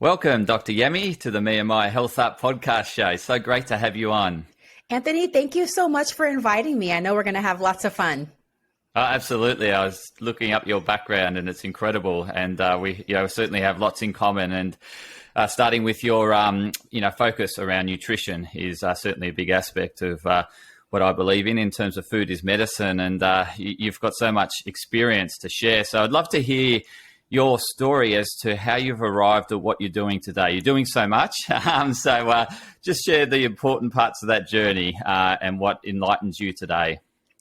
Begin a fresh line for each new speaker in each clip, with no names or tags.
Welcome, Dr Yami, to the Me&my Health Up podcast show. So great to have you on.
Anthony, thank you so much for inviting me. I know we're going to have lots of fun.
Absolutely. I was looking up your background and it's incredible. And we certainly have lots in common. And starting with your focus around nutrition is certainly a big aspect of what I believe in terms of food is medicine. And you've got so much experience to share. So I'd love to hear your story as to how you've arrived at what you're doing today. You're doing so much. So just share the important parts of that journey and what enlightens you today.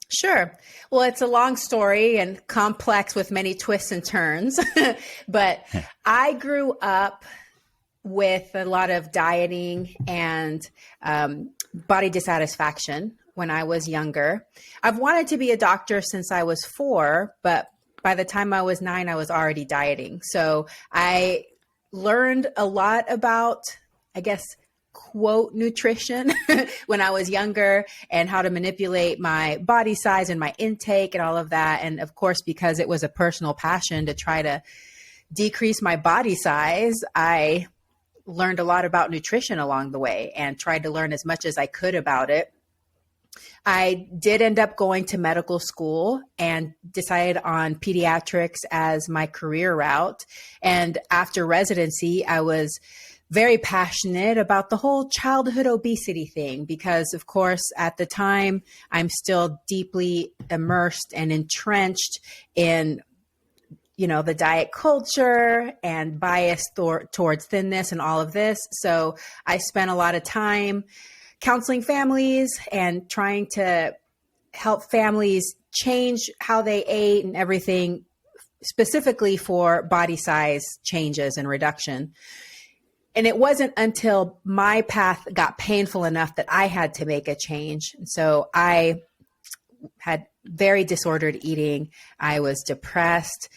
Sure. Well, it's a long story and complex with many twists and turns, but I grew up with a lot of dieting and body dissatisfaction when I was younger. I've wanted to be a doctor since I was 4, but by the time I was 9, I was already dieting. So I learned a lot about, I guess, quote, nutrition when I was younger and how to manipulate my body size and my intake and all of that. And of course, because it was a personal passion to try to decrease my body size, I learned a lot about nutrition along the way and tried to learn as much as I could about it. I did end up going to medical school and decided on pediatrics as my career route. And after residency, I was very passionate about the whole childhood obesity thing because, of course, at the time, I'm still deeply immersed and entrenched in, the diet culture and bias towards thinness and all of this. So I spent a lot of time counseling families and trying to help families change how they ate and everything, specifically for body size changes and reduction. And it wasn't until my path got painful enough that I had to make a change. So I had very disordered eating. I was depressed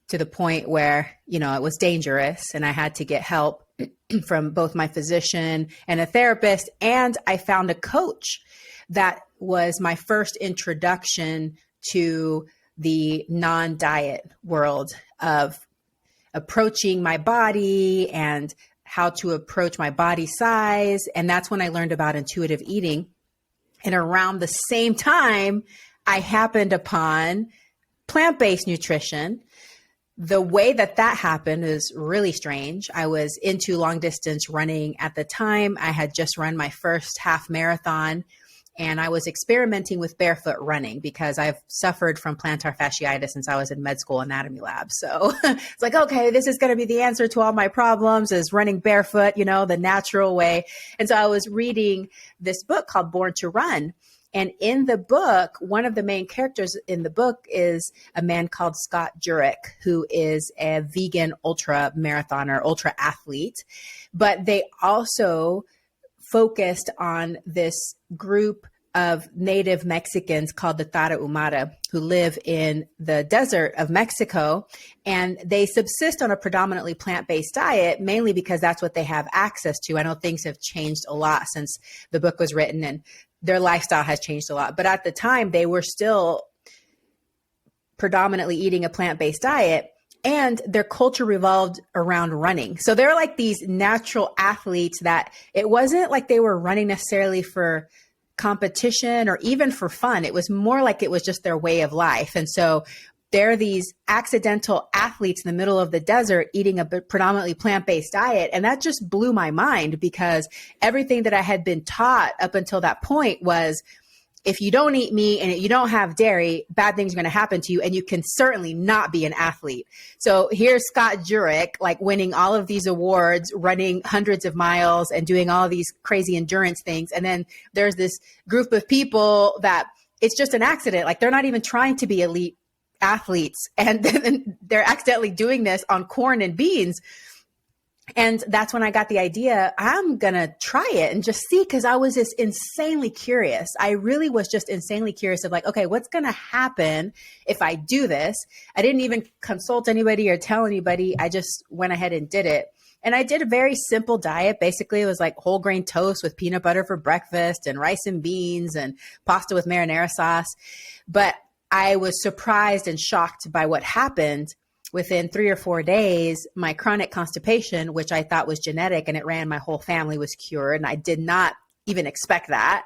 to the point where, it was dangerous and I had to get help from both my physician and a therapist. And I found a coach that was my first introduction to the non-diet world of approaching my body and how to approach my body size. And that's when I learned about intuitive eating. And around the same time, I happened upon plant-based nutrition. The way that happened is really strange. I was into long distance running at the time. I had just run my first half marathon and I was experimenting with barefoot running because I've suffered from plantar fasciitis since I was in med school anatomy lab. So it's like, okay, this is going to be the answer to all my problems is running barefoot, the natural way. And so I was reading this book called Born to Run. And in the book, one of the main characters in the book is a man called Scott Jurek, who is a vegan ultra marathoner, ultra athlete. But they also focused on this group of native Mexicans called the Tarahumara who live in the desert of Mexico. And they subsist on a predominantly plant-based diet, mainly because that's what they have access to. I know things have changed a lot since the book was written and their lifestyle has changed a lot. But at the time, they were still predominantly eating a plant-based diet and their culture revolved around running. So they're like these natural athletes that it wasn't like they were running necessarily for competition or even for fun. It was more like it was just their way of life. And so they're these accidental athletes in the middle of the desert eating a predominantly plant-based diet. And that just blew my mind because everything that I had been taught up until that point was if you don't eat meat and you don't have dairy, bad things are going to happen to you. And you can certainly not be an athlete. So here's Scott Jurek, like winning all of these awards, running hundreds of miles and doing all of these crazy endurance things. And then there's this group of people that it's just an accident. Like they're not even trying to be elite athletes. And then they're accidentally doing this on corn and beans. And that's when I got the idea, I'm going to try it and just see, because I was just insanely curious. I really was just insanely curious of like, okay, what's going to happen if I do this? I didn't even consult anybody or tell anybody. I just went ahead and did it. And I did a very simple diet. Basically, it was like whole grain toast with peanut butter for breakfast and rice and beans and pasta with marinara sauce. But I was surprised and shocked by what happened within 3 or 4 days, my chronic constipation, which I thought was genetic and it ran my whole family, was cured. And I did not even expect that.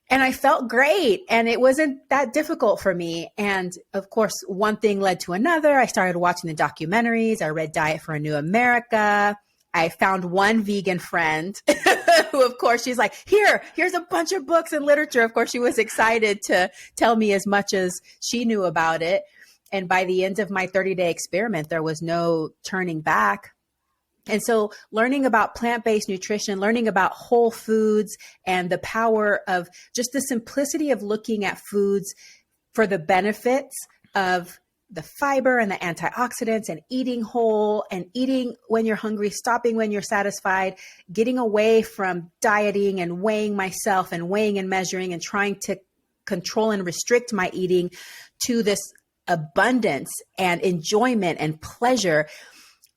And I felt great. And it wasn't that difficult for me. And of course, one thing led to another. I started watching the documentaries. I read Diet for a New America. I found one vegan friend who, of course, she's like, here's a bunch of books and literature. Of course, she was excited to tell me as much as she knew about it. And by the end of my 30-day experiment, there was no turning back. And so learning about plant-based nutrition, learning about whole foods and the power of just the simplicity of looking at foods for the benefits of the fiber and the antioxidants and eating whole and eating when you're hungry, stopping when you're satisfied, getting away from dieting and weighing myself and weighing and measuring and trying to control and restrict my eating to this abundance and enjoyment and pleasure.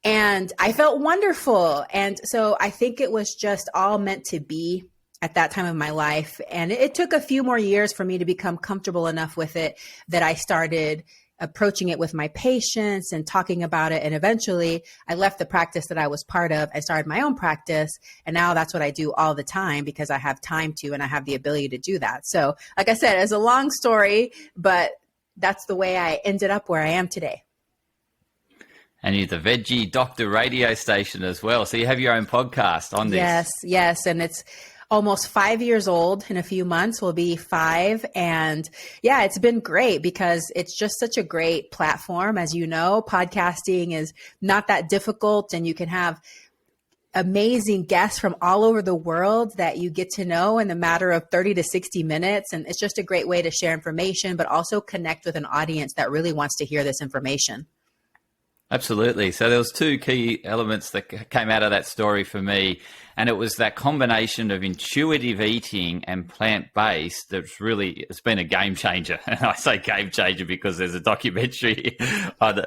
And I felt wonderful. And so I think it was just all meant to be at that time of my life. And it took a few more years for me to become comfortable enough with it that I started approaching it with my patients and talking about it. And eventually I left the practice that I was part of and started my own practice. And now that's what I do all the time because I have time to, and I have the ability to do that. So like I said, it's a long story, but that's the way I ended up where I am today.
And you're the Veggie Doctor radio station as well. So you have your own podcast on this.
Yes. And it's almost 5 years old. In a few months will be 5. And yeah, it's been great because it's just such a great platform. As you know, podcasting is not that difficult and you can have amazing guests from all over the world that you get to know in the matter of 30 to 60 minutes. And it's just a great way to share information, but also connect with an audience that really wants to hear this information.
Absolutely. So there was 2 key elements that came out of that story for me, and it was that combination of intuitive eating and plant-based that's really, it's been a game changer. And I say game changer because there's a documentary on,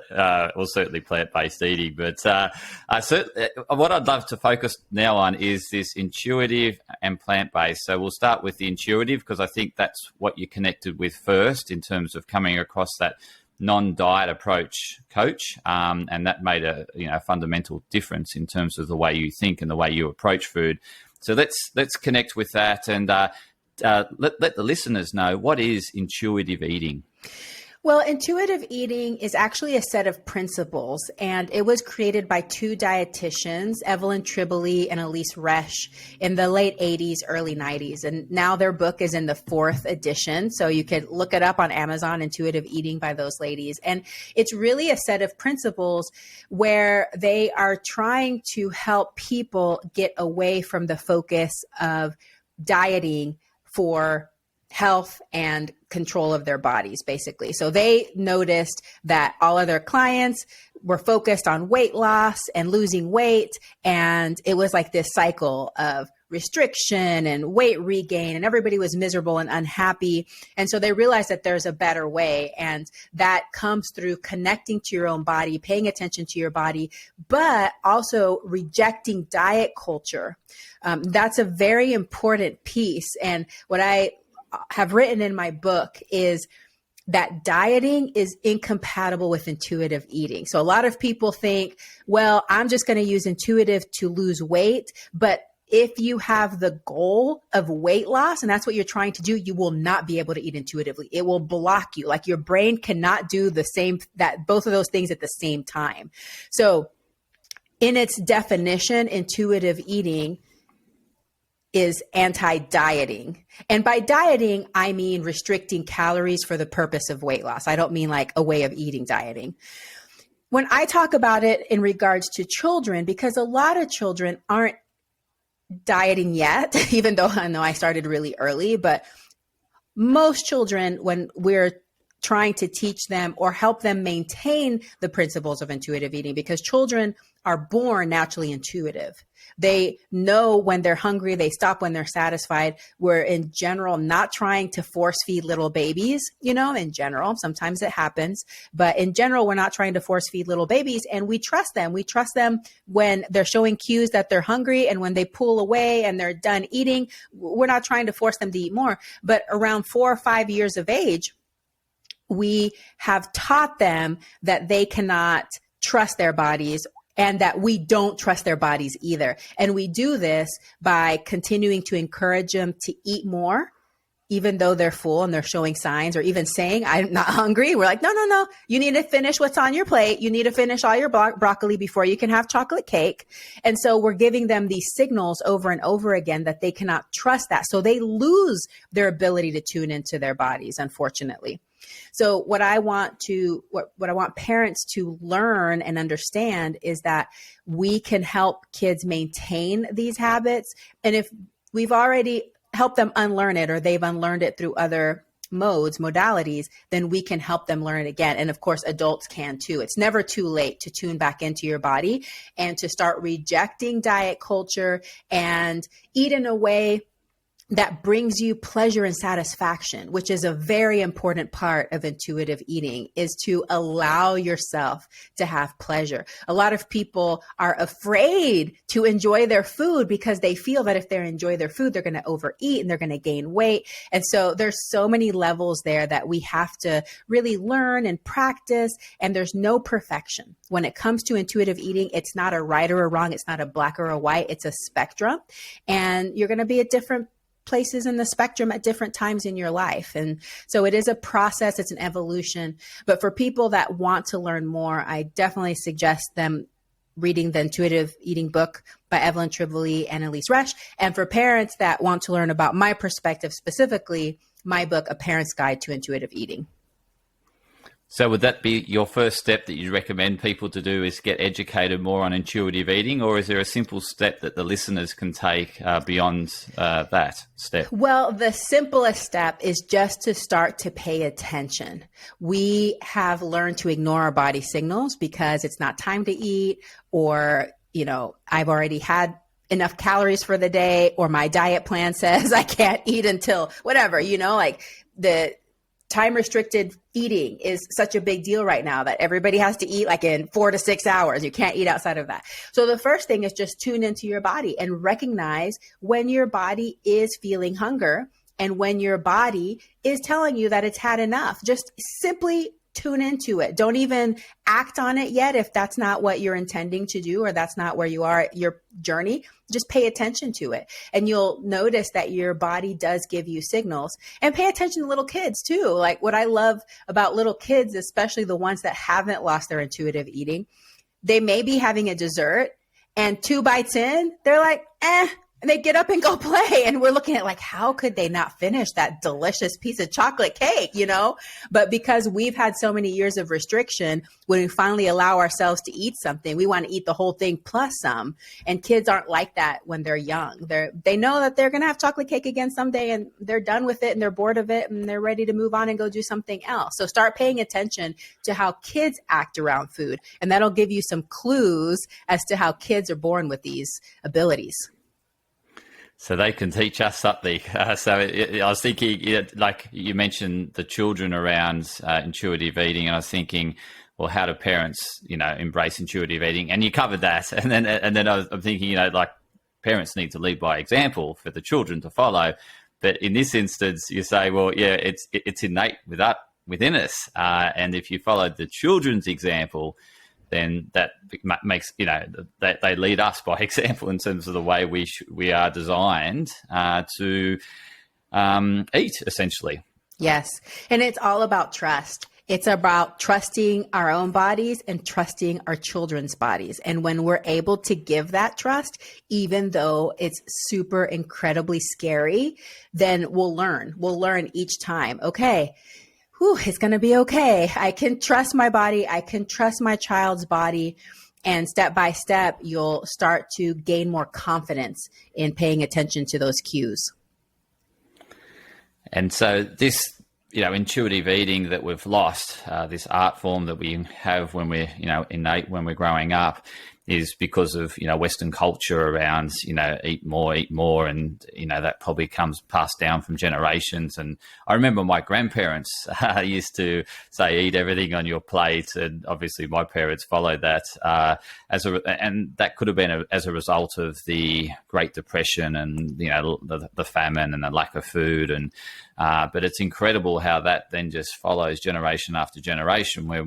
certainly plant-based eating. But what I'd love to focus now on is this intuitive and plant-based. So we'll start with the intuitive because I think that's what you connected with first in terms of coming across that non-diet approach coach, and that made a fundamental difference in terms of the way you think and the way you approach food. So let's connect with that and let the listeners know, what is intuitive eating?
Well, intuitive eating is actually a set of principles, and it was created by 2 dietitians, Evelyn Tribole and Elise Resch, in the late 80s, early 90s. And now their book is in the 4th edition. So you could look it up on Amazon, Intuitive Eating by those ladies. And it's really a set of principles where they are trying to help people get away from the focus of dieting for health and control of their bodies, basically. So they noticed that all of their clients were focused on weight loss and losing weight. And it was like this cycle of restriction and weight regain, and everybody was miserable and unhappy. And so they realized that there's a better way. And that comes through connecting to your own body, paying attention to your body, but also rejecting diet culture. That's a very important piece. And what I have written in my book is that dieting is incompatible with intuitive eating. So a lot of people think, well, I'm just going to use intuitive to lose weight. But if you have the goal of weight loss and that's what you're trying to do, you will not be able to eat intuitively. It will block you. Like your brain cannot do both of those things at the same time. So in its definition, intuitive eating is anti-dieting. And by dieting, I mean restricting calories for the purpose of weight loss. I don't mean like a way of eating dieting. When I talk about it in regards to children, because a lot of children aren't dieting yet, even though I know I started really early, but most children, when we're trying to teach them or help them maintain the principles of intuitive eating, because children are born naturally intuitive. They know when they're hungry, they stop when they're satisfied. We're in general not trying to force feed little babies, in general. Sometimes it happens, but in general, we're not trying to force feed little babies, and we trust them. We trust them when they're showing cues that they're hungry, and when they pull away and they're done eating, we're not trying to force them to eat more. But around 4 or 5 years of age, we have taught them that they cannot trust their bodies and that we don't trust their bodies either. And we do this by continuing to encourage them to eat more, even though they're full and they're showing signs, or even saying, I'm not hungry. We're like, no, you need to finish what's on your plate. You need to finish all your broccoli before you can have chocolate cake. And so we're giving them these signals over and over again that they cannot trust that. So they lose their ability to tune into their bodies, unfortunately. So what I want parents to learn and understand is that we can help kids maintain these habits. And if we've already helped them unlearn it, or they've unlearned it through other modalities, then we can help them learn it again. And of course, adults can too. It's never too late to tune back into your body and to start rejecting diet culture and eat in a way that brings you pleasure and satisfaction, which is a very important part of intuitive eating, is to allow yourself to have pleasure. A lot of people are afraid to enjoy their food because they feel that if they enjoy their food, they're going to overeat and they're going to gain weight. And so there's so many levels there that we have to really learn and practice. And there's no perfection. When it comes to intuitive eating, it's not a right or a wrong. It's not a black or a white. It's a spectrum. And you're going to be at different places in the spectrum at different times in your life. And so it is a process, it's an evolution. But for people that want to learn more, I definitely suggest them reading the Intuitive Eating book by Evelyn Tribole and Elise Resch. And for parents that want to learn about my perspective, specifically my book, A Parent's Guide to Intuitive Eating.
So would that be your first step that you recommend people to do, is get educated more on intuitive eating, or is there a simple step that the listeners can take beyond that step?
Well, the simplest step is just to start to pay attention. We have learned to ignore our body signals because it's not time to eat, or, I've already had enough calories for the day, or my diet plan says I can't eat until whatever, like the time restricted eating is such a big deal right now that everybody has to eat like in 4 to 6 hours. You can't eat outside of that. So the first thing is just tune into your body and recognize when your body is feeling hunger and when your body is telling you that it's had enough. Just simply tune into it. Don't even act on it yet if that's not what you're intending to do, or that's not where you are at your journey. Just pay attention to it. And you'll notice that your body does give you signals. And pay attention to little kids too. Like what I love about little kids, especially the ones that haven't lost their intuitive eating, they may be having a dessert and 2 bites in, they're like, and they get up and go play. And we're looking at like, how could they not finish that delicious piece of chocolate cake, But because we've had so many years of restriction, when we finally allow ourselves to eat something, we want to eat the whole thing plus some. And kids aren't like that when they're young. They know that they're going to have chocolate cake again someday, and they're done with it and they're bored of it and they're ready to move on and go do something else. So start paying attention to how kids act around food. And that'll give you some clues as to how kids are born with these abilities.
So they can teach us something. I was thinking, like you mentioned the children around intuitive eating, and I was thinking, well, how do parents, embrace intuitive eating? And you covered that. And then I'm thinking, like parents need to lead by example for the children to follow. But in this instance, you say, well, yeah, it's innate within us. And if you followed the children's example, then that makes, they lead us by example in terms of the way we are designed to eat, essentially.
Yes. And it's all about trust. It's about trusting our own bodies and trusting our children's bodies. And when we're able to give that trust, even though it's super incredibly scary, then we'll learn. We'll learn each time. Okay. It's going to be okay. I can trust my body. I can trust my child's body. And step by step, you'll start to gain more confidence in paying attention to those cues.
And so this, intuitive eating that we've lost, this art form that we have when we're, innate when we're growing up, is because of, Western culture around, eat more. And, that probably comes passed down from generations. And I remember my grandparents used to say, eat everything on your plate. And obviously my parents followed that and that could have been as a result of the Great Depression and, the famine and the lack of food. And but it's incredible how that then just follows generation after generation, where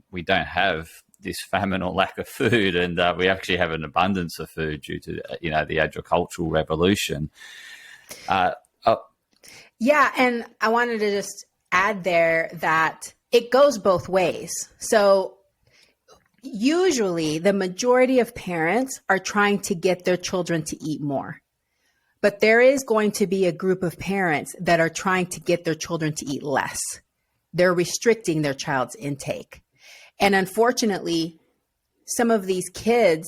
we don't have this famine or lack of food, and we actually have an abundance of food due to the agricultural revolution.
Yeah, and I wanted to just add there that it goes both ways. So usually the majority of parents are trying to get their children to eat more, but there is going to be a group of parents that are trying to get their children to eat less. They're restricting their child's intake. And unfortunately, some of these kids,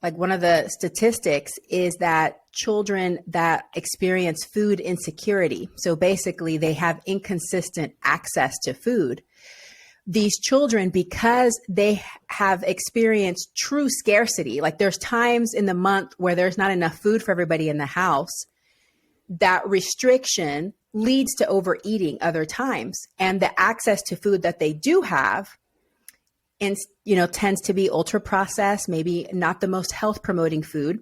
like one of the statistics is that children that experience food insecurity, so basically they have inconsistent access to food, these children, because they have experienced true scarcity, like there's times in the month where there's not enough food for everybody in the house, that restriction leads to overeating other times. And the access to food that they do have tends to be ultra processed, maybe not the most health promoting food.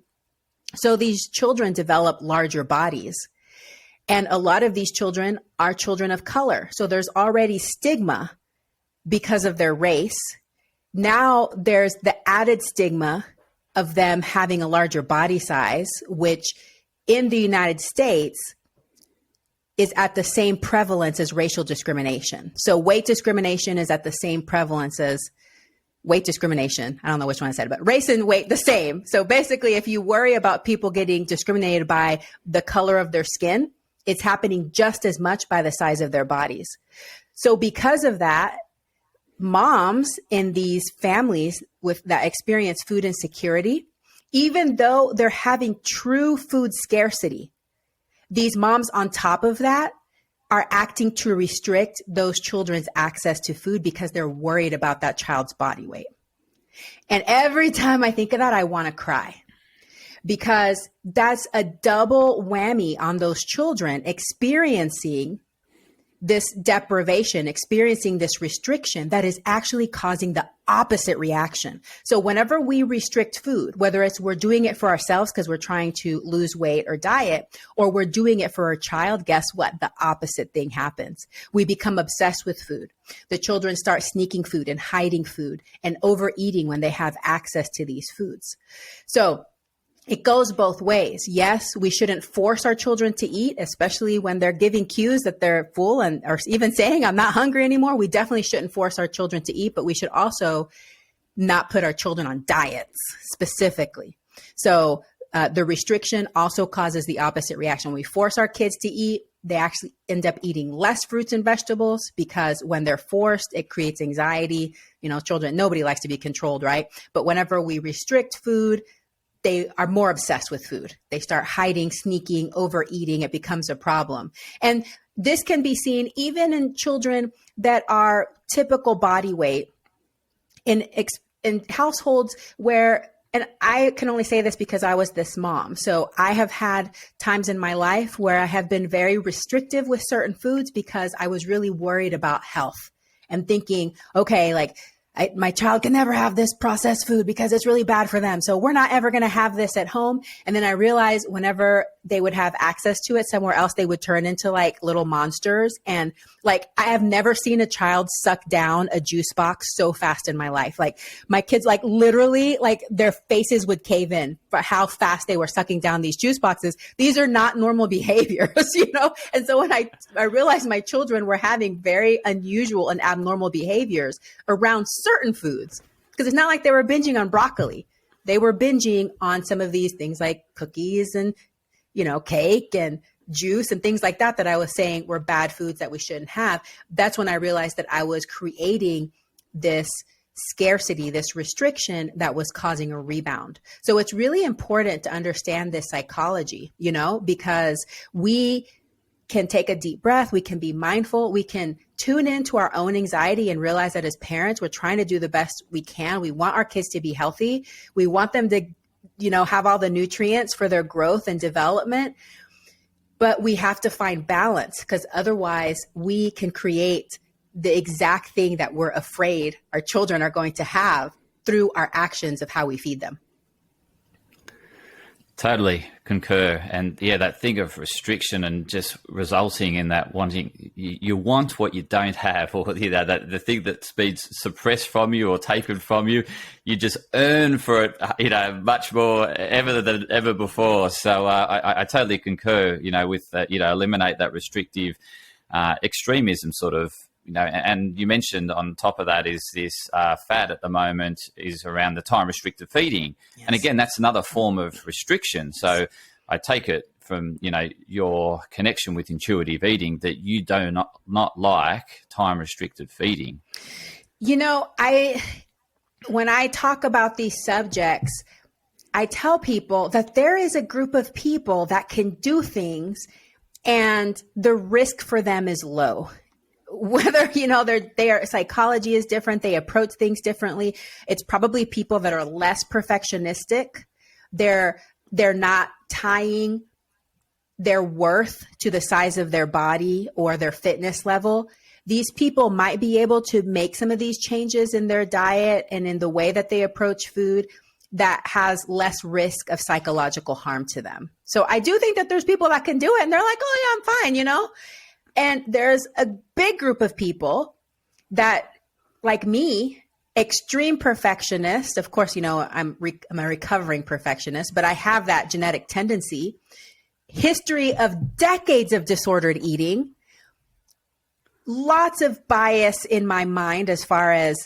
So these children develop larger bodies. And a lot of these children are children of color. So there's already stigma because of their race. Now there's the added stigma of them having a larger body size, which in the United States is at the same prevalence as racial discrimination. So weight discrimination is at the same prevalence as weight discrimination. I don't know which one I said, but race and weight, the same. So basically, if you worry about people getting discriminated by the color of their skin, it's happening just as much by the size of their bodies. So because of that, moms in these families that experience food insecurity, even though they're having true food scarcity, these moms on top of that are acting to restrict those children's access to food because they're worried about that child's body weight. And every time I think of that, I want to cry, because that's a double whammy on those children experiencing this deprivation, experiencing this restriction that is actually causing the opposite reaction. So whenever we restrict food, whether it's we're doing it for ourselves because we're trying to lose weight or diet, or we're doing it for a child, guess what? The opposite thing happens. We become obsessed with food. The children start sneaking food and hiding food and overeating when they have access to these foods. So it goes both ways. Yes, we shouldn't force our children to eat, especially when they're giving cues that they're full and or even saying, I'm not hungry anymore. We definitely shouldn't force our children to eat, but we should also not put our children on diets specifically. So the restriction also causes the opposite reaction. When we force our kids to eat, they actually end up eating less fruits and vegetables, because when they're forced, it creates anxiety. Children, nobody likes to be controlled, right? But whenever we restrict food, they are more obsessed with food. They start hiding, sneaking, overeating. It becomes a problem. And this can be seen even in children that are typical body weight in households where, and I can only say this because I was this mom. So I have had times in my life where I have been very restrictive with certain foods because I was really worried about health and thinking, okay, my child can never have this processed food because it's really bad for them. So we're not ever going to have this at home. And then I realized whenever they would have access to it somewhere else, they would turn into little monsters. And I have never seen a child suck down a juice box so fast in my life. My kids, literally, their faces would cave in for how fast they were sucking down these juice boxes. These are not normal behaviors, And so when I realized my children were having very unusual and abnormal behaviors around certain foods, because it's not like they were binging on broccoli. They were binging on some of these things like cookies and, cake and juice and things like that I was saying were bad foods that we shouldn't have. That's when I realized that I was creating this scarcity, this restriction that was causing a rebound. So it's really important to understand this psychology, because we can take a deep breath. We can be mindful. We can tune into our own anxiety and realize that as parents, we're trying to do the best we can. We want our kids to be healthy. We want them to, have all the nutrients for their growth and development. But we have to find balance, because otherwise we can create the exact thing that we're afraid our children are going to have through our actions of how we feed them.
Totally concur. And yeah, that thing of restriction and just resulting in that wanting, you want what you don't have, or that the thing that's been suppressed from you or taken from you, you just earn for it, much more than ever before. So I totally concur, with eliminate that restrictive extremism sort of. And you mentioned on top of that is this fad at the moment is around the time restricted feeding. Yes. And again, that's another form of restriction. So I take it from, your connection with intuitive eating that you do not like time restricted feeding.
When I talk about these subjects, I tell people that there is a group of people that can do things and the risk for them is low. Whether, their psychology is different, they approach things differently. It's probably people that are less perfectionistic. They're not tying their worth to the size of their body or their fitness level. These people might be able to make some of these changes in their diet and in the way that they approach food that has less risk of psychological harm to them. So I do think that there's people that can do it and they're like, oh yeah, I'm fine, And there's a big group of people that, like me, extreme perfectionist. Of course, I'm a recovering perfectionist, but I have that genetic tendency, history of decades of disordered eating, lots of bias in my mind as far as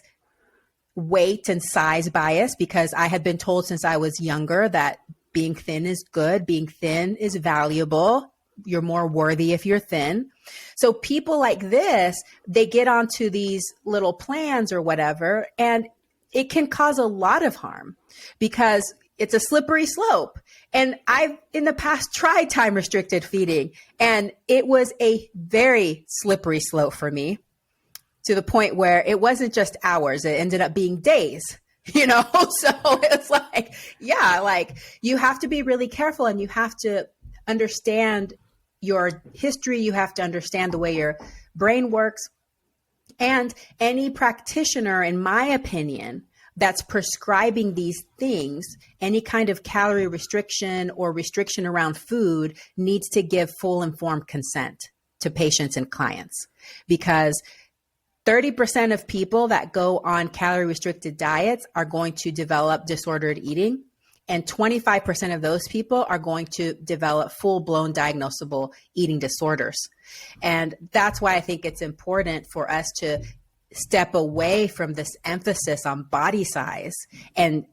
weight and size bias, because I had been told since I was younger that being thin is good, being thin is valuable. You're more worthy if you're thin. So people like this, they get onto these little plans or whatever, and it can cause a lot of harm because it's a slippery slope. And I've in the past tried time restricted feeding, and it was a very slippery slope for me, to the point where it wasn't just hours. It ended up being days. So it's like, you have to be really careful, and you have to understand your history. You have to understand the way your brain works. And any practitioner, in my opinion, that's prescribing these things, any kind of calorie restriction or restriction around food, needs to give full informed consent to patients and clients, because 30% of people that go on calorie restricted diets are going to develop disordered eating. And 25% of those people are going to develop full-blown diagnosable eating disorders. And that's why I think it's important for us to step away from this emphasis on body size and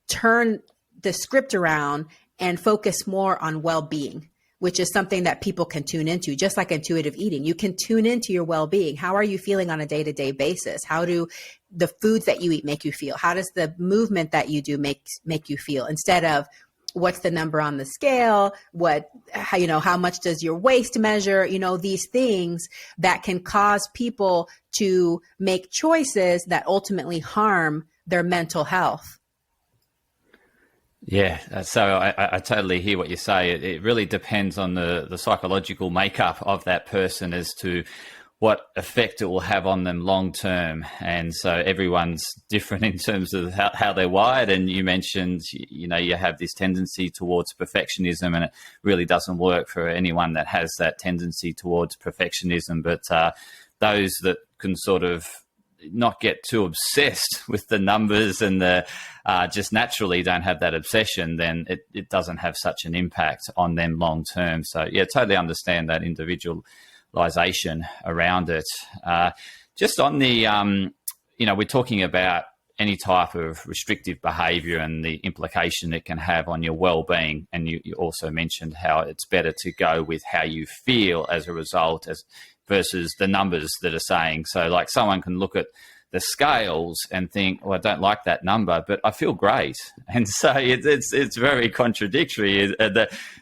turn the script around and focus more on well-being, which is something that people can tune into, just like intuitive eating. You can tune into your well-being. How are you feeling on a day-to-day basis? How do the foods that you eat make you feel? How does the movement that you do make you feel? Instead of what's the number on the scale? How much does your waist measure? These things that can cause people to make choices that ultimately harm their mental health.
Yeah, so I totally hear what you say. It really depends on the psychological makeup of that person as to what effect it will have on them long term. And so everyone's different in terms of how they're wired. And you mentioned, you have this tendency towards perfectionism, and it really doesn't work for anyone that has that tendency towards perfectionism. But those that can sort of not get too obsessed with the numbers and the just naturally don't have that obsession, then it doesn't have such an impact on them long term. So yeah, totally understand that individualization around it. Just on the, we're talking about any type of restrictive behavior and the implication it can have on your well-being. And you also mentioned how it's better to go with how you feel as a result versus the numbers that are saying. So like someone can look at the scales and think, well, I don't like that number, but I feel great. And so it's very contradictory.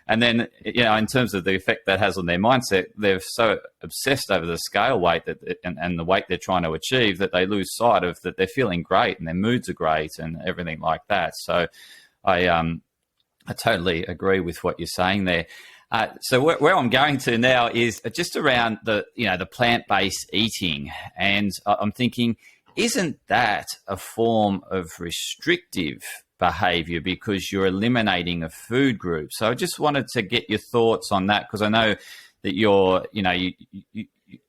And then, in terms of the effect that has on their mindset, they're so obsessed over the scale weight and the weight they're trying to achieve that they lose sight of that they're feeling great and their moods are great and everything like that. So I totally agree with what you're saying there. So where I'm going to now is just around the plant-based eating. And I'm thinking, isn't that a form of restrictive behavior because you're eliminating a food group? So I just wanted to get your thoughts on that, because I know that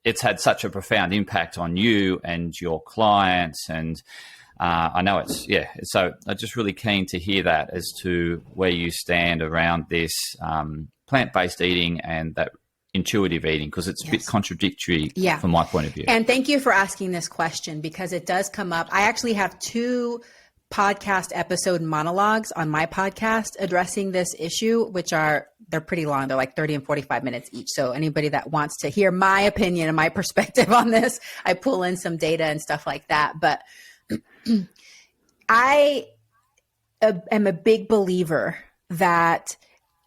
it's had such a profound impact on you and your clients. And I know so I'm just really keen to hear that as to where you stand around this plant-based eating and that intuitive eating, because it's a bit contradictory from my point of view.
And thank you for asking this question, because it does come up. I actually have 2 podcast episode monologues on my podcast addressing this issue, they're pretty long. They're like 30 and 45 minutes each. So anybody that wants to hear my opinion and my perspective on this, I pull in some data and stuff like that. But I am a big believer that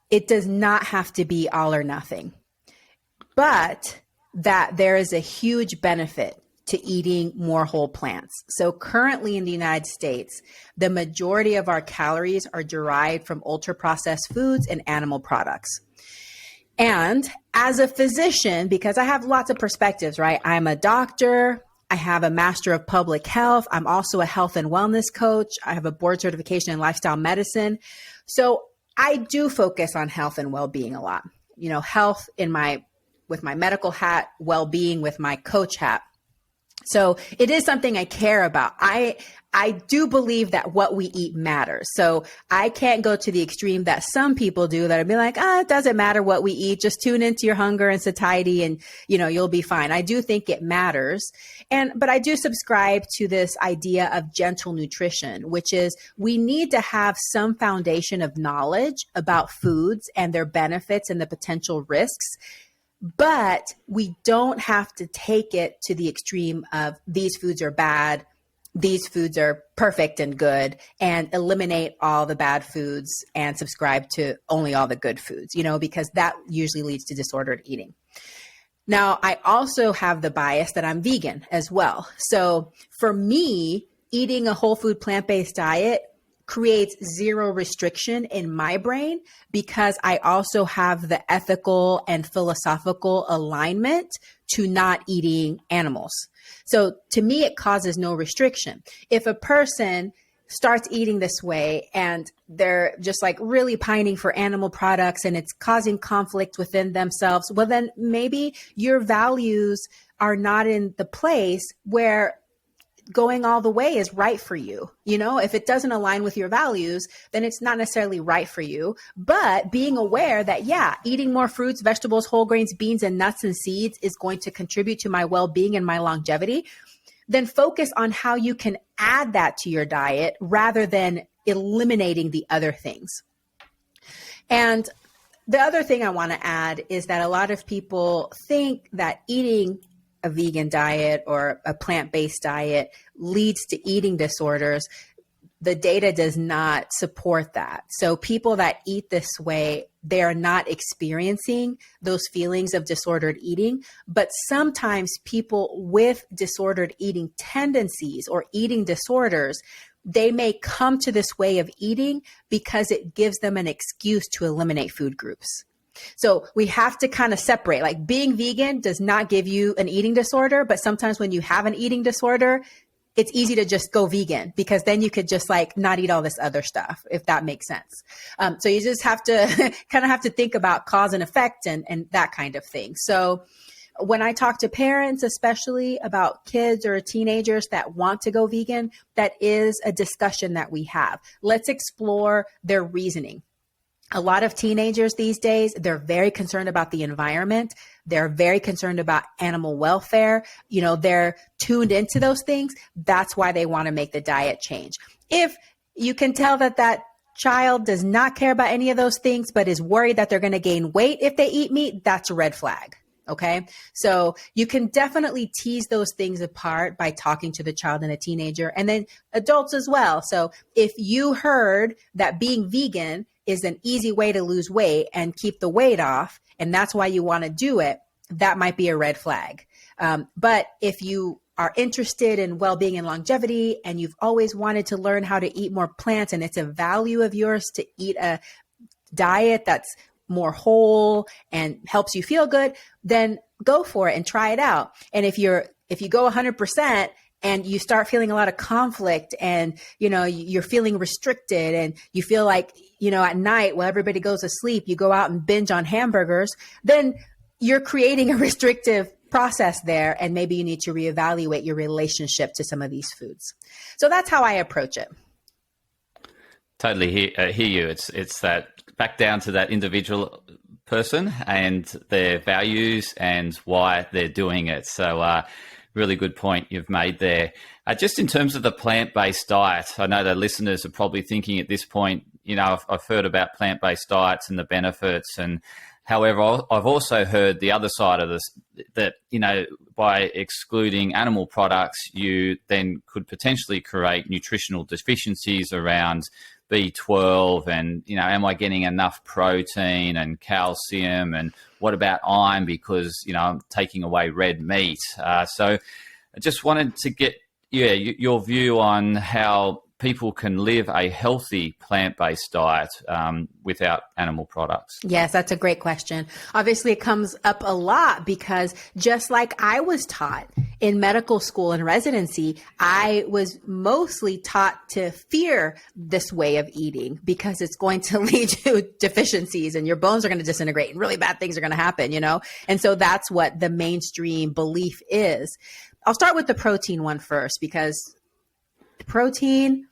it does not have to be all or nothing, but that there is a huge benefit to eating more whole plants. So currently in the United States, the majority of our calories are derived from ultra-processed foods and animal products. And as a physician, because I have lots of perspectives, right? I'm a doctor. I have a master of public health. I'm also a health and wellness coach. I have a board certification in lifestyle medicine. So I do focus on health and well-being a lot. Health with my medical hat, well-being with my coach hat. So it is something I care about. I do believe that what we eat matters. So I can't go to the extreme that some people do that would be like, it doesn't matter what we eat. Just tune into your hunger and satiety and, you'll be fine. I do think it matters. But I do subscribe to this idea of gentle nutrition, which is we need to have some foundation of knowledge about foods and their benefits and the potential risks. But we don't have to take it to the extreme of these foods are bad, these foods are perfect and good, and eliminate all the bad foods and subscribe to only all the good foods, because that usually leads to disordered eating. Now, I also have the bias that I'm vegan as well. So for me, eating a whole food plant-based diet creates zero restriction in my brain because I also have the ethical and philosophical alignment to not eating animals. So to me, it causes no restriction. If a person starts eating this way and they're just like really pining for animal products and it's causing conflict within themselves, well, then maybe your values are not in the place where going all the way is right for you. If it doesn't align with your values, then it's not necessarily right for you. But being aware that, eating more fruits, vegetables, whole grains, beans, and nuts and seeds is going to contribute to my well-being and my longevity, then focus on how you can add that to your diet rather than eliminating the other things. And the other thing I want to add is that a lot of people think that eating a vegan diet or a plant-based diet leads to eating disorders. The data does not support that. So people that eat this way, they are not experiencing those feelings of disordered eating. But sometimes people with disordered eating tendencies or eating disorders, they may come to this way of eating because it gives them an excuse to eliminate food groups. So we have to kind of separate, like being vegan does not give you an eating disorder, but sometimes when you have an eating disorder, it's easy to just go vegan because then you could just like not eat all this other stuff, if that makes sense. So you just have to kind of have to think about cause and effect and that kind of thing. So when I talk to parents, especially about kids or teenagers that want to go vegan, that is a discussion that we have. Let's explore their reasoning. A lot of teenagers these days, they're very concerned about the environment. They're very concerned about animal welfare. They're tuned into those things. That's why they want to make the diet change. If you can tell that child does not care about any of those things, but is worried that they're going to gain weight if they eat meat, that's a red flag. Okay. So you can definitely tease those things apart by talking to the child and a teenager, and then adults as well. So if you heard that being vegan is an easy way to lose weight and keep the weight off, and that's why you want to do it, that might be a red flag. But if you are interested in well-being and longevity, and you've always wanted to learn how to eat more plants, and it's a value of yours to eat a diet that's more whole and helps you feel good, then go for it and try it out. And if you go 100% and you start feeling a lot of conflict, and, you're feeling restricted, and you feel like, at night while everybody goes to sleep, you go out and binge on hamburgers, then you're creating a restrictive process there. And maybe you need to reevaluate your relationship to some of these foods. So that's how I approach it.
Totally hear you. It's that back down to that individual person and their values and why they're doing it. So really good point you've made there. Just in terms of the plant-based diet, I know that listeners are probably thinking at this point, I've heard about plant-based diets and the benefits, and however, I've also heard the other side of this, that, by excluding animal products, you then could potentially create nutritional deficiencies around B12 and, am I getting enough protein and calcium, and what about iron, because, I'm taking away red meat. So I just wanted to get your view on how people can live a healthy plant-based diet without animal products.
Yes, that's a great question. Obviously, it comes up a lot because just like I was taught in medical school and residency, I was mostly taught to fear this way of eating because it's going to lead to deficiencies and your bones are going to disintegrate and really bad things are going to happen, And so that's what the mainstream belief is. I'll start with the protein one first, because protein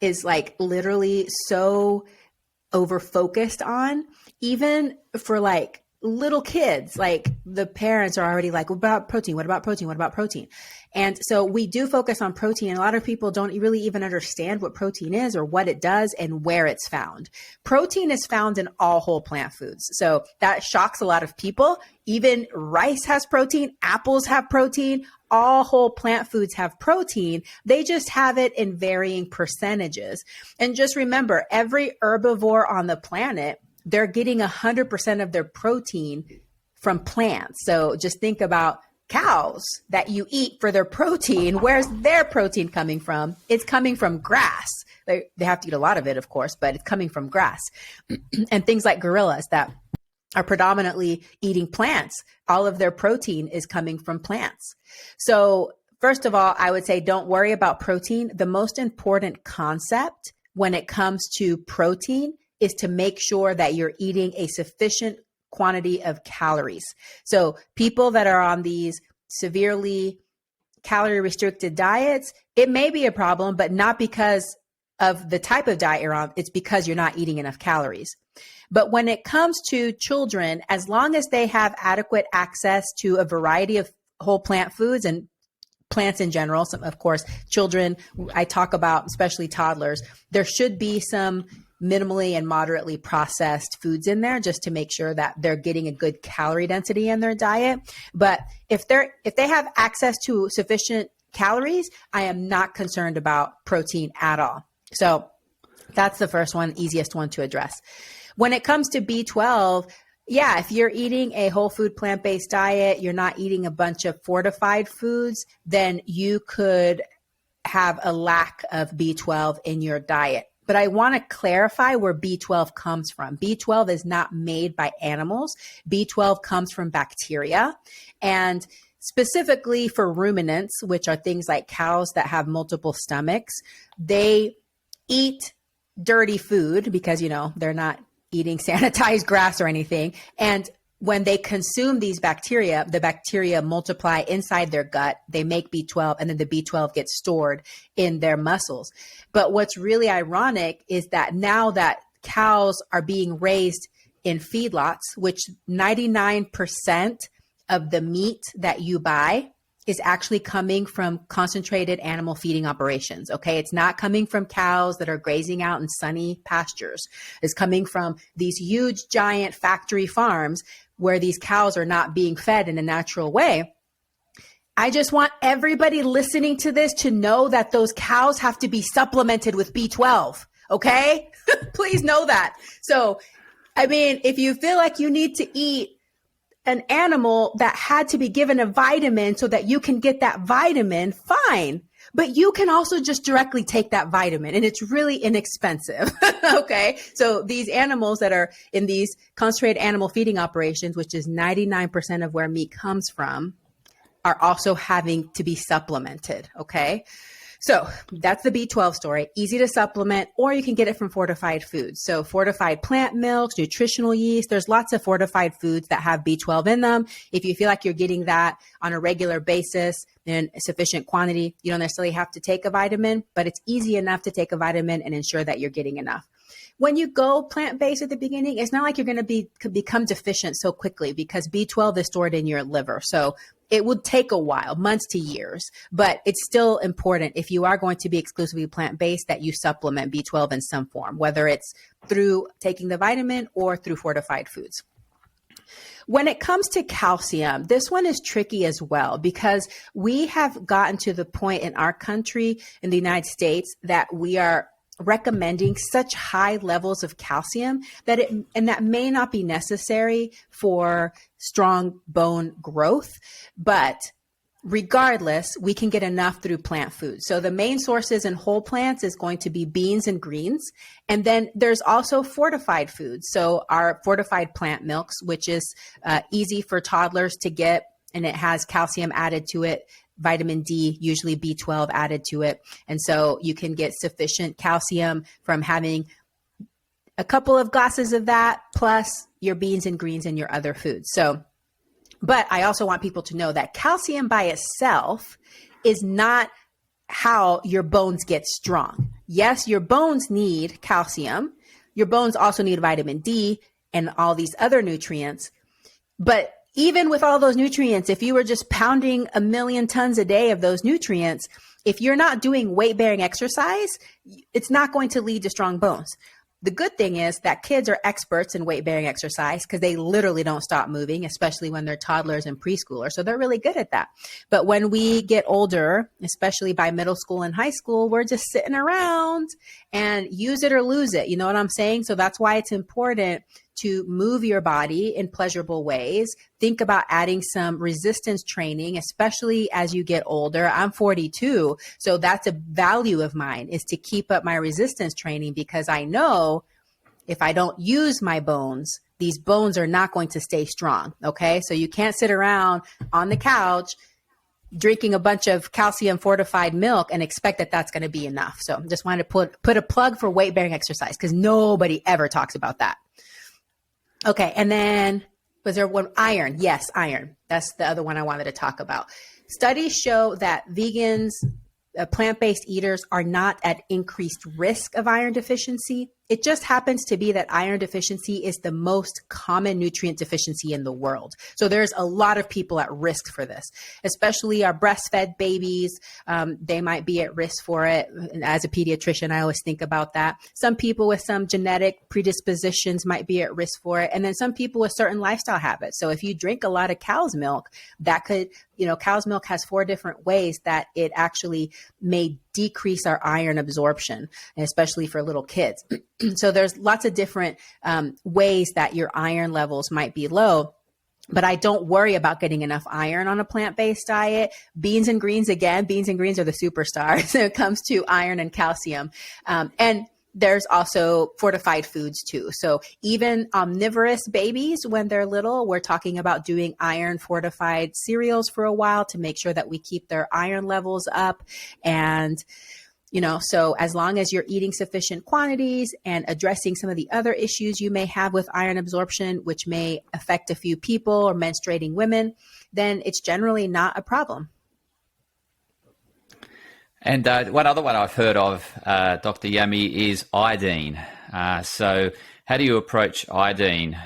is like literally so over focused on, even for like little kids, like the parents are already like, what about protein? What about protein? What about protein? And so we do focus on protein. And a lot of people don't really even understand what protein is or what it does and where it's found. Protein is found in all whole plant foods. So that shocks a lot of people. Even rice has protein, apples have protein, all whole plant foods have protein. They just have it in varying percentages. And just remember, every herbivore on the planet, they're getting 100% of their protein from plants. So just think about cows that you eat for their protein. Where's their protein coming from? It's coming from grass. They have to eat a lot of it, of course, but it's coming from grass. And things like gorillas that are predominantly eating plants, all of their protein is coming from plants. So first of all, I would say don't worry about protein. The most important concept when it comes to protein is to make sure that you're eating a sufficient quantity of calories. So people that are on these severely calorie restricted diets, it may be a problem, but not because of the type of diet you're on. It's because you're not eating enough calories. But when it comes to children, as long as they have adequate access to a variety of whole plant foods and plants in general, some, of course, children, I talk about, especially toddlers, there should be some minimally and moderately processed foods in there just to make sure that they're getting a good calorie density in their diet. But if they have access to sufficient calories, I am not concerned about protein at all. So that's the first one, easiest one to address. When it comes to B12, yeah, if you're eating a whole food plant-based diet, you're not eating a bunch of fortified foods, then you could have a lack of B12 in your diet. But I want to clarify where B12 comes from. B12 is not made by animals. B12 comes from bacteria. And specifically for ruminants, which are things like cows that have multiple stomachs, they eat dirty food because, they're not eating sanitized grass or anything. And when they consume these bacteria, the bacteria multiply inside their gut, they make B12, and then the B12 gets stored in their muscles. But what's really ironic is that now that cows are being raised in feedlots, which 99% of the meat that you buy is actually coming from concentrated animal feeding operations. Okay. It's not coming from cows that are grazing out in sunny pastures. It's coming from these huge, giant factory farms where these cows are not being fed in a natural way. I just want everybody listening to this to know that those cows have to be supplemented with B12. Okay. Please know that. So, I mean, if you feel like you need to eat an animal that had to be given a vitamin so that you can get that vitamin, fine. But you can also just directly take that vitamin, and it's really inexpensive. Okay. So these animals that are in these concentrated animal feeding operations, which is 99% of where meat comes from, are also having to be supplemented. Okay. So that's the B12 story. Easy to supplement, or you can get it from fortified foods. So fortified plant milks, nutritional yeast, there's lots of fortified foods that have B12 in them. If you feel like you're getting that on a regular basis in sufficient quantity, you don't necessarily have to take a vitamin, but it's easy enough to take a vitamin and ensure that you're getting enough. When you go plant-based at the beginning, it's not like you're going to become deficient so quickly because B12 is stored in your liver. So it would take a while, months to years, but it's still important if you are going to be exclusively plant-based that you supplement B12 in some form, whether it's through taking the vitamin or through fortified foods. When it comes to calcium, this one is tricky as well because we have gotten to the point in our country, in the United States, that we are recommending such high levels of calcium that may not be necessary for strong bone growth, but regardless, we can get enough through plant foods. So the main sources in whole plants is going to be beans and greens. And then there's also fortified foods. So our fortified plant milks, which is easy for toddlers to get, and it has calcium added to it, vitamin D, usually B12 added to it. And so you can get sufficient calcium from having a couple of glasses of that, plus your beans and greens and your other foods. So, but I also want people to know that calcium by itself is not how your bones get strong. Yes, your bones need calcium. Your bones also need vitamin D and all these other nutrients. But even with all those nutrients, if you were just pounding 1 million tons a day of those nutrients, if you're not doing weight-bearing exercise, it's not going to lead to strong bones. The good thing is that kids are experts in weight-bearing exercise because they literally don't stop moving, especially when they're toddlers and preschoolers. So they're really good at that. But when we get older, especially by middle school and high school, we're just sitting around and use it or lose it. You know what I'm saying? So that's why it's important to move your body in pleasurable ways. Think about adding some resistance training, especially as you get older. I'm 42, so that's a value of mine, is to keep up my resistance training because I know if I don't use my bones, these bones are not going to stay strong, okay? So you can't sit around on the couch drinking a bunch of calcium fortified milk and expect that that's going to be enough. So just wanted to put a plug for weight-bearing exercise because nobody ever talks about that. Okay, and then was there one? Iron. Yes, iron. That's the other one I wanted to talk about. Studies show that vegans, plant-based eaters are not at increased risk of iron deficiency. It just happens to be that iron deficiency is the most common nutrient deficiency in the world. So there's a lot of people at risk for this, especially our breastfed babies. They might be at risk for it. And as a pediatrician, I always think about that. Some people with some genetic predispositions might be at risk for it. And then some people with certain lifestyle habits. So if you drink a lot of cow's milk, that could, cow's milk has 4 different ways that it actually may decrease our iron absorption, especially for little kids. So there's lots of different ways that your iron levels might be low. But I don't worry about getting enough iron on a plant-based diet. Beans and greens, again, beans and greens are the superstars when it comes to iron and calcium. And there's also fortified foods too. So even omnivorous babies, when they're little, we're talking about doing iron fortified cereals for a while to make sure that we keep their iron levels up. And so as long as you're eating sufficient quantities and addressing some of the other issues you may have with iron absorption, which may affect a few people or menstruating women, then it's generally not a problem.
And one other one I've heard of, Dr. Yami, is iodine. So how do you approach iodine?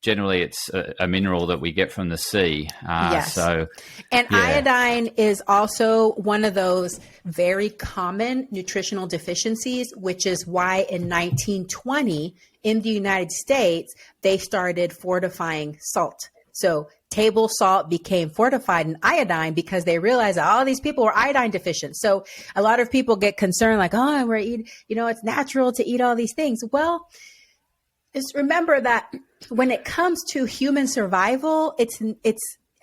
generally it's a mineral that we get from the sea.
Yes.
So,
and iodine is also one of those very common nutritional deficiencies, which is why in 1920 in the United States, they started fortifying salt. So table salt became fortified in iodine because they realized that all these people were iodine deficient. So a lot of people get concerned like, oh, we're eating, it's natural to eat all these things. Well, just remember that when it comes to human survival, it's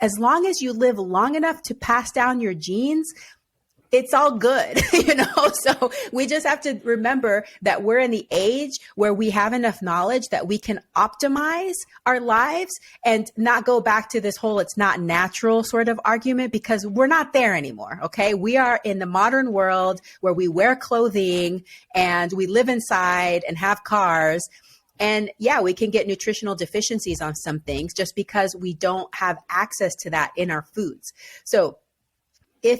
as long as you live long enough to pass down your genes, it's all good, So we just have to remember that we're in the age where we have enough knowledge that we can optimize our lives and not go back to this whole it's not natural sort of argument, because we're not there anymore. Okay. We are in the modern world where we wear clothing and we live inside and have cars. And yeah, we can get nutritional deficiencies on some things just because we don't have access to that in our foods. So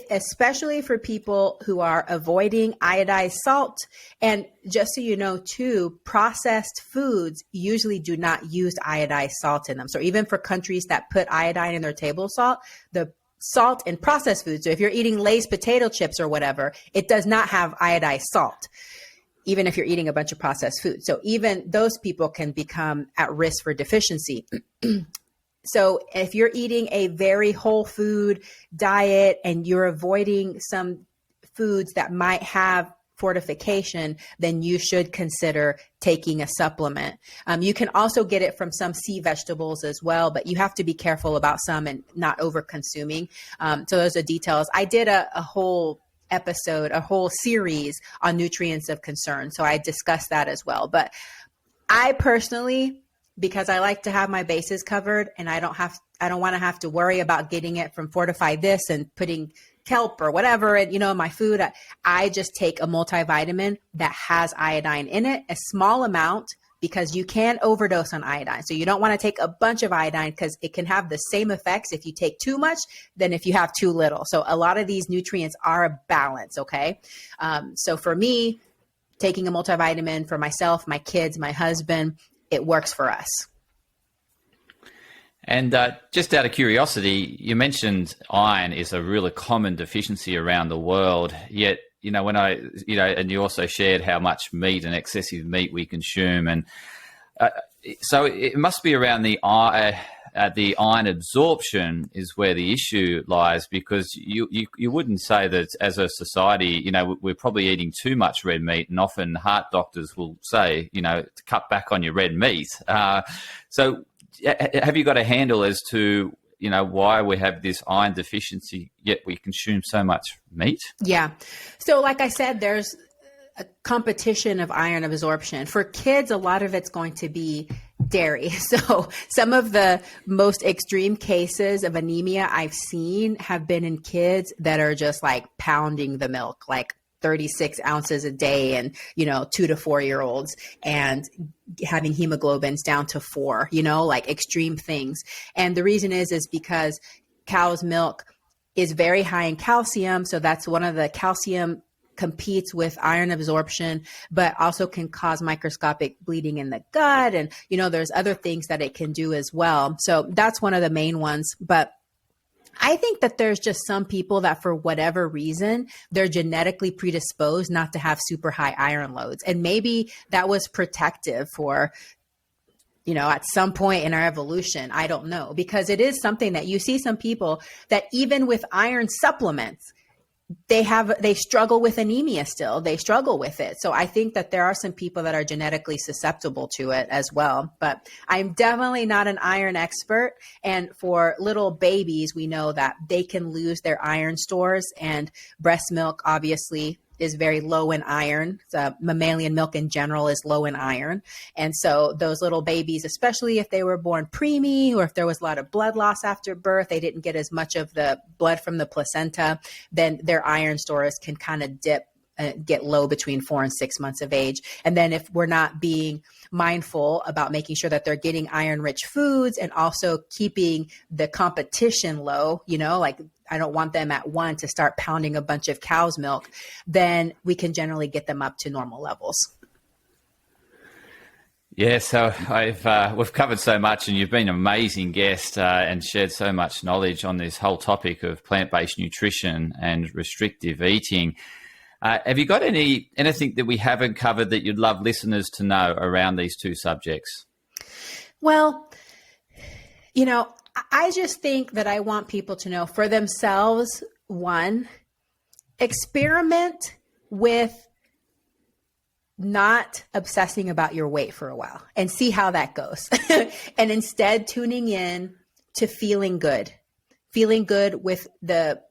especially for people who are avoiding iodized salt, and just so you know too, processed foods usually do not use iodized salt in them. So even for countries that put iodine in their table salt, the salt in processed foods, so if you're eating Lay's potato chips or whatever, it does not have iodized salt, even if you're eating a bunch of processed food. So even those people can become at risk for deficiency. So if you're eating a very whole food diet and you're avoiding some foods that might have fortification, then you should consider taking a supplement. You can also get it from some sea vegetables as well, but you have to be careful about some and not over consuming. So those are details. I did a whole episode, a whole series on nutrients of concern. So I discussed that as well. But I personally, because I like to have my bases covered and I don't want to have to worry about getting it from Fortify this and putting kelp or whatever, and in my food, I just take a multivitamin that has iodine in it, a small amount, because you can overdose on iodine. So you don't want to take a bunch of iodine because it can have the same effects if you take too much than if you have too little. So a lot of these nutrients are a balance, okay? So for me, taking a multivitamin for myself, my kids, my husband, it works for us.
And just out of curiosity, you mentioned iron is a really common deficiency around the world, yet and you also shared how much meat and excessive meat we consume, and so it must be around the iron absorption is where the issue lies, because you wouldn't say that as a society, we're probably eating too much red meat, and often heart doctors will say, to cut back on your red meat. So have you got a handle as to why we have this iron deficiency, yet we consume so much meat?
Yeah. So like I said, there's a competition of iron absorption. For kids, a lot of it's going to be dairy. So some of the most extreme cases of anemia I've seen have been in kids that are just like pounding the milk, like 36 ounces a day, and 2 to 4 year olds, and having hemoglobins down to 4, like extreme things. And the reason is because cow's milk is very high in calcium. So that's one of the calcium competes with iron absorption, but also can cause microscopic bleeding in the gut. And, there's other things that it can do as well. So that's one of the main ones. But I think that there's just some people that for whatever reason, they're genetically predisposed not to have super high iron loads. And maybe that was protective for, at some point in our evolution. I don't know, because it is something that you see some people that even with iron supplements, they struggle with anemia still. They struggle with it. So I think that there are some people that are genetically susceptible to it as well. But I'm definitely not an iron expert. And for little babies, we know that they can lose their iron stores, and breast milk obviously is very low in iron. Mammalian milk in general is low in iron. And so those little babies, especially if they were born preemie or if there was a lot of blood loss after birth, they didn't get as much of the blood from the placenta, then their iron stores can kind of get low between 4 and 6 months of age. And then if we're not being mindful about making sure that they're getting iron-rich foods and also keeping the competition low, like I don't want them at 1 to start pounding a bunch of cow's milk, then we can generally get them up to normal levels.
Yeah, so we've covered so much, and you've been an amazing guest and shared so much knowledge on this whole topic of plant-based nutrition and restrictive eating. Have you got anything that we haven't covered that you'd love listeners to know around these two subjects?
Well, I just think that I want people to know for themselves, one, experiment with not obsessing about your weight for a while and see how that goes. And instead tuning in to feeling good with the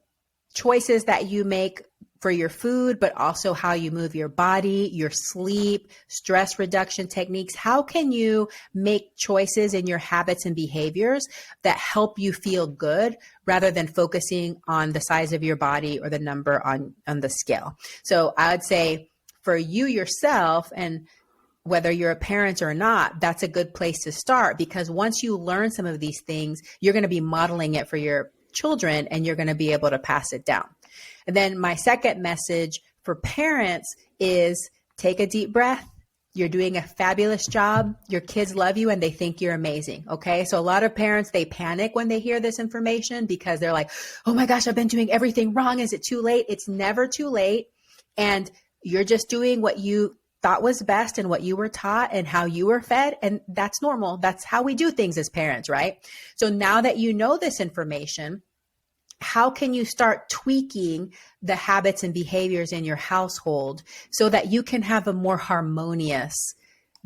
choices that you make for your food, but also how you move your body, your sleep, stress reduction techniques. How can you make choices in your habits and behaviors that help you feel good rather than focusing on the size of your body or the number on the scale? So I would say, for you yourself, and whether you're a parent or not, that's a good place to start, because once you learn some of these things, you're going to be modeling it for your children and you're going to be able to pass it down. And then my second message for parents is take a deep breath. You're doing a fabulous job. Your kids love you and they think you're amazing. Okay. So a lot of parents, they panic when they hear this information because they're like, oh my gosh, I've been doing everything wrong. Is it too late? It's never too late. And you're just doing what you thought was best and what you were taught and how you were fed. And that's normal. That's how we do things as parents, right? So now that you know this information, how can you start tweaking the habits and behaviors in your household so that you can have a more harmonious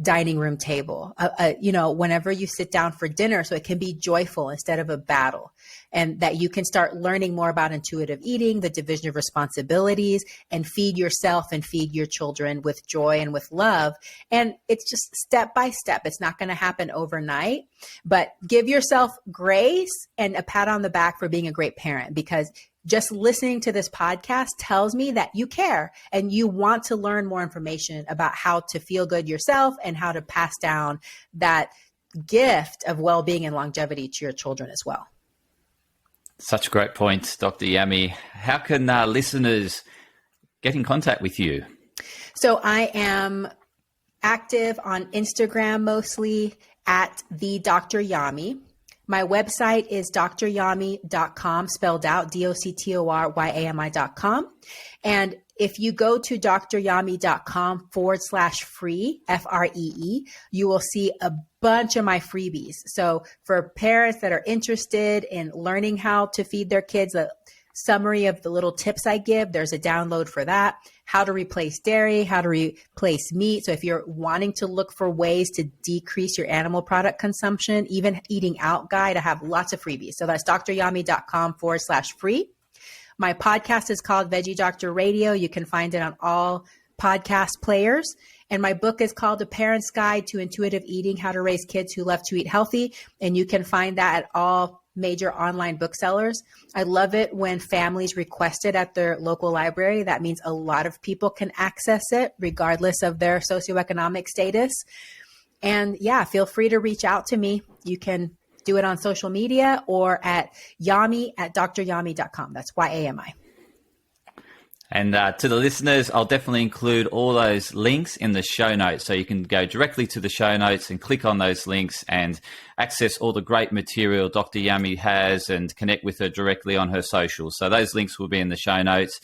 dining room table, whenever you sit down for dinner, so it can be joyful instead of a battle, and that you can start learning more about intuitive eating, the division of responsibilities, and feed yourself and feed your children with joy and with love. And it's just step by step. It's not going to happen overnight, but give yourself grace and a pat on the back for being a great parent, because just listening to this podcast tells me that you care and you want to learn more information about how to feel good yourself and how to pass down that gift of well-being and longevity to your children as well.
Such great points, Dr. Yami. How can listeners get in contact with you?
So I am active on Instagram mostly at the Dr Yami. My website is dryami.com, spelled out DoctorYami.com. And if you go to dryami.com/free, FREE, you will see a bunch of my freebies. So for parents that are interested in learning how to feed their kids, a summary of the little tips I give, there's a download for that. How to replace dairy, how to replace meat. So if you're wanting to look for ways to decrease your animal product consumption, even eating out guide, I have lots of freebies. So that's dryami.com/free. My podcast is called Veggie Doctor Radio. You can find it on all podcast players. And my book is called A Parent's Guide to Intuitive Eating, How to Raise Kids Who Love to Eat Healthy. And you can find that at all major online booksellers. I love it when families request it at their local library. That means a lot of people can access it regardless of their socioeconomic status. And yeah, feel free to reach out to me. You can do it on social media or at yami@dryami.com. That's YAMI.
And to the listeners, I'll definitely include all those links in the show notes. So you can go directly to the show notes and click on those links and access all the great material Dr. Yami has and connect with her directly on her socials. So those links will be in the show notes.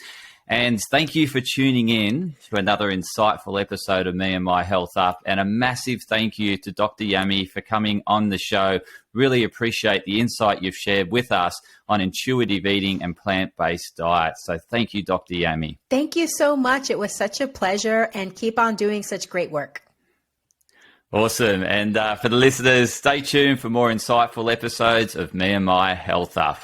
And thank you for tuning in to another insightful episode of Me and My Health Up. And a massive thank you to Dr. Yami for coming on the show. Really appreciate the insight you've shared with us on intuitive eating and plant-based diets. So thank you, Dr. Yami.
Thank you so much. It was such a pleasure, and keep on doing such great work.
Awesome. And for the listeners, stay tuned for more insightful episodes of Me and My Health Up.